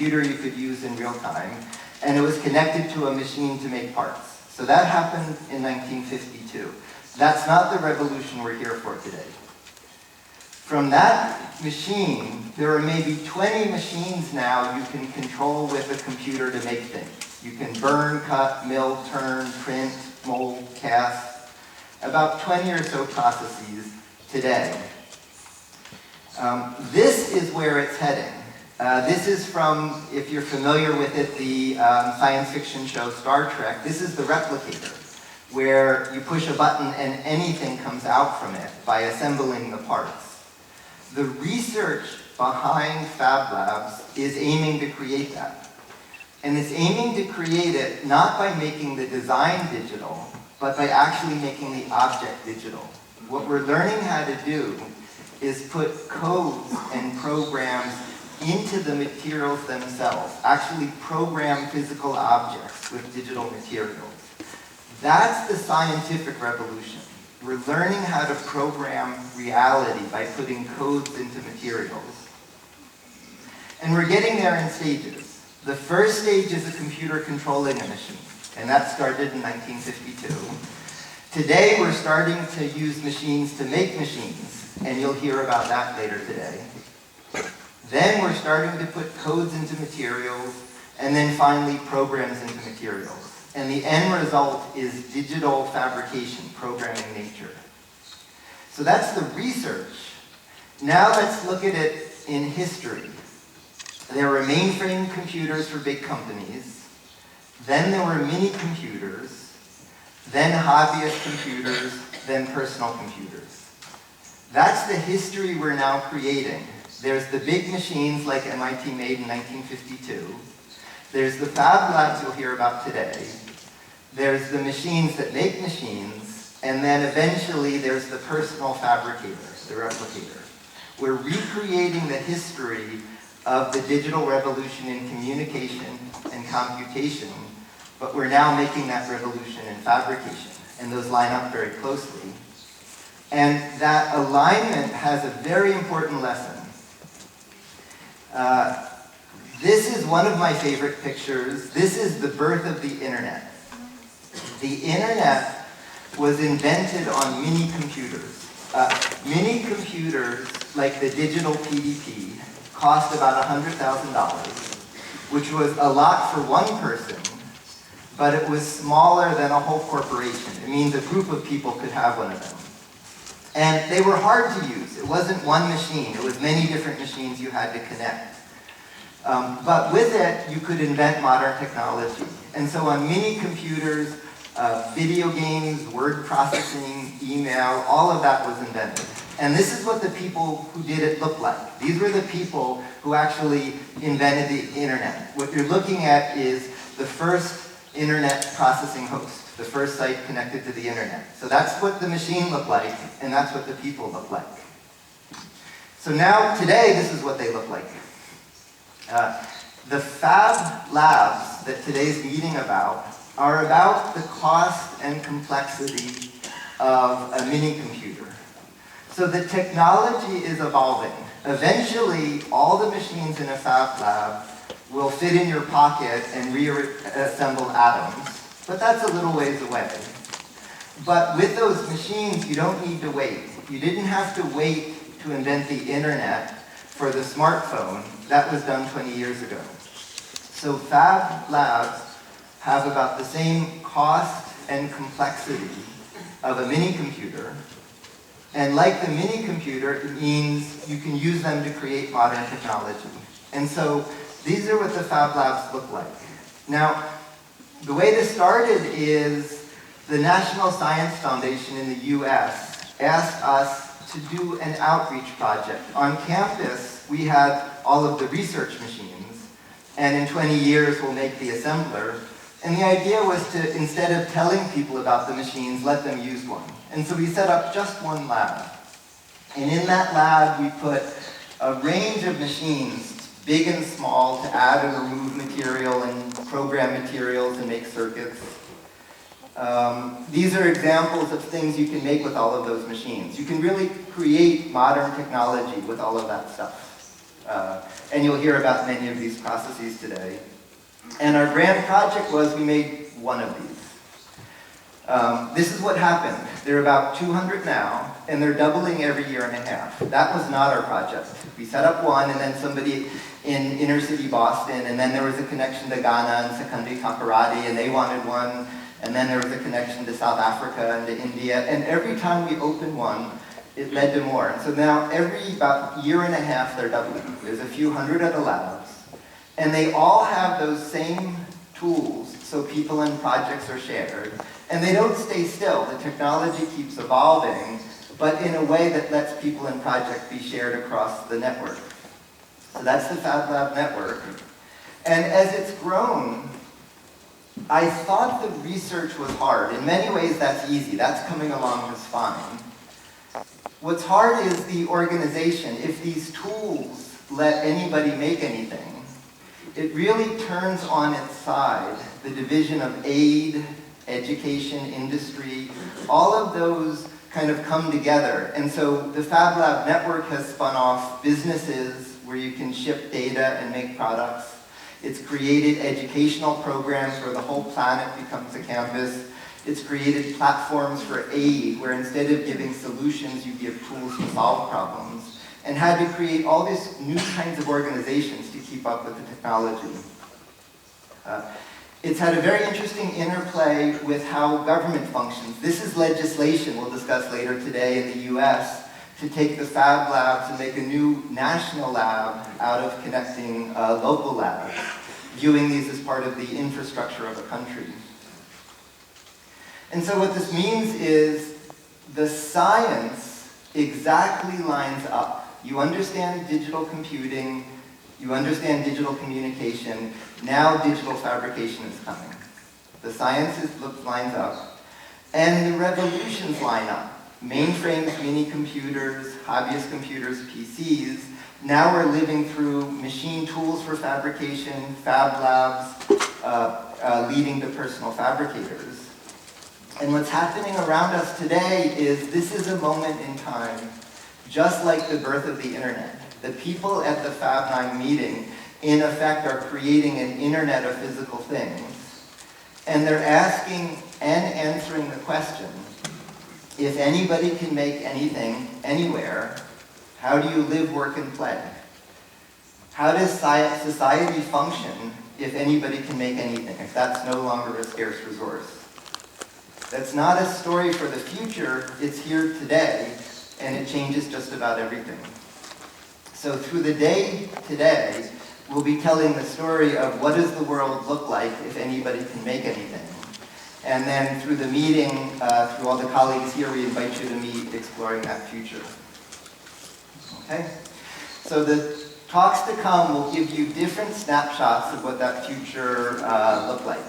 computer you could use in real time, and it was connected to a machine to make parts. So that happened in 1952. That's not the revolution we're here for today. From that machine, there are maybe 20 machines now you can control with a computer to make things. You can burn, cut, mill, turn, print, mold, cast. About 20 or so processes today. This is where it's heading. This is from, if you're familiar with it, the science fiction show Star Trek. This is the replicator, where you push a button and anything comes out from it by assembling the parts. The research behind Fab Labs is aiming to create that. And it's aiming to create it not by making the design digital, but by actually making the object digital. What we're learning how to do is put codes and programs into the materials themselves, actually program physical objects with digital materials. That's the scientific revolution. We're learning how to program reality by putting codes into materials. And we're getting there in stages. The first stage is a computer controlling a machine, and that started in 1952. Today, we're starting to use machines to make machines, and you'll hear about that later today. Then we're starting to put codes into materials, and then finally programs into materials. And the end result is digital fabrication, programming nature. So that's the research. Now let's look at it in history. There were mainframe computers for big companies. Then there were mini computers. Then hobbyist computers. Then personal computers. That's the history we're now creating. There's the big machines like MIT made in 1952. There's the Fab Labs you'll hear about today. There's the machines that make machines. And then eventually there's the personal fabricator, the replicator. We're recreating the history of the digital revolution in communication and computation, but we're now making that revolution in fabrication. And those line up very closely. And that alignment has a very important lesson. This is one of my favorite pictures. This is the birth of the internet. The internet was invented on mini computers. Mini computers, like the digital PDP, cost about $100,000, which was a lot for one person, but it was smaller than a whole corporation. It means a group of people could have one of them. And they were hard to use. It wasn't one machine. It was many different machines you had to connect. But with it, you could invent modern technology. And so on mini computers, video games, word processing, email, all of that was invented. And this is what the people who did it looked like. These were the people who actually invented the internet. What you're looking at is the first internet processing host, the first site connected to the internet. So that's what the machine looked like, and that's what the people look like. So now, today, this is what they look like. The Fab Labs that today's meeting are about the cost and complexity of a mini computer. So the technology is evolving. Eventually, all the machines in a Fab Lab will fit in your pocket and reassemble atoms, but that's a little ways away. But with those machines, you don't need to wait. You didn't have to wait to invent the internet for the smartphone. That was done 20 years ago. So Fab Labs have about the same cost and complexity of a mini computer. And like the mini computer, it means you can use them to create modern technology. And so these are what the Fab Labs look like. Now, the way this started is the National Science Foundation in the US asked us to do an outreach project. On campus, we had all of the research machines, and in 20 years we'll make the assembler. And the idea was to, instead of telling people about the machines, let them use one. And so we set up just one lab. And in that lab, we put a range of machines, big and small, to add and remove material and program materials and make circuits. These are examples of things you can make with all of those machines. You can really create modern technology with all of that stuff. And you'll hear about many of these processes today. And our grand project was we made one of these. This is what happened. There are about 200 now, and they're doubling every year and a half. That was not our project. We set up one, and then somebody in inner city Boston, and then there was a connection to Ghana and Sekondi Takoradi, and they wanted one, and then there was a connection to South Africa and to India, and every time we opened one, it led to more. And so now every about year and a half, they're doubling. There's a few hundred at the labs, and they all have those same tools, so people and projects are shared. And they don't stay still. The technology keeps evolving, but in a way that lets people and projects be shared across the network. So that's the Fab Lab network. And as it's grown, I thought the research was hard. In many ways, that's easy. That's coming along just fine. What's hard is the organization. If these tools let anybody make anything, it really turns on its side the division of aid, education, industry, all of those kind of come together. And so the Fab Lab network has spun off businesses where you can ship data and make products. It's created educational programs where the whole planet becomes a campus. It's created platforms for aid where instead of giving solutions, you give tools to solve problems. And had to create all these new kinds of organizations to keep up with the technology. It's had a very interesting interplay with how government functions. This is legislation we'll discuss later today in the US to take the Fab Labs and make a new national lab out of connecting local labs, viewing these as part of the infrastructure of a country. And so what this means is the science exactly lines up. You understand digital computing, you understand digital communication, now digital fabrication is coming. The sciences lines up, and the revolutions line up. Mainframes, mini computers, hobbyist computers, PCs. Now we're living through machine tools for fabrication, fab labs, leading to personal fabricators. And what's happening around us today is this is a moment in time, just like the birth of the internet. The people at the Fab 9 meeting, in effect, are creating an internet of physical things. And they're asking and answering the question, if anybody can make anything, anywhere, how do you live, work, and play? How does society function if anybody can make anything, if that's no longer a scarce resource? That's not a story for the future, it's here today, and it changes just about everything. So through the day today, we'll be telling the story of what does the world look like if anybody can make anything. And then through the meeting, through all the colleagues here, we invite you to meet exploring that future. Okay? So the talks to come will give you different snapshots of what that future looked like.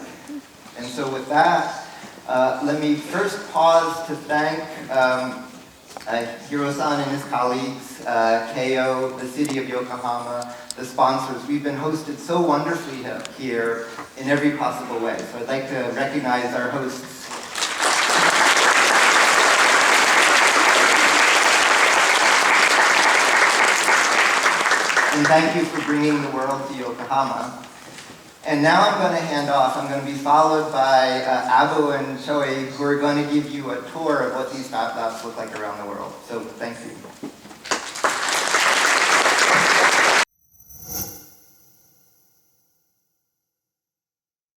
And so with that, let me first pause to thank Hiro-san and his colleagues, Keio, the city of Yokohama, the sponsors. We've been hosted so wonderfully here in every possible way. So I'd like to recognize our hosts. And thank you for bringing the world to Yokohama. And now I'm going to hand off. I'm going to be followed by Abu and Choi, who are going to give you a tour of what these Fab Labs look like around the world. So thank you.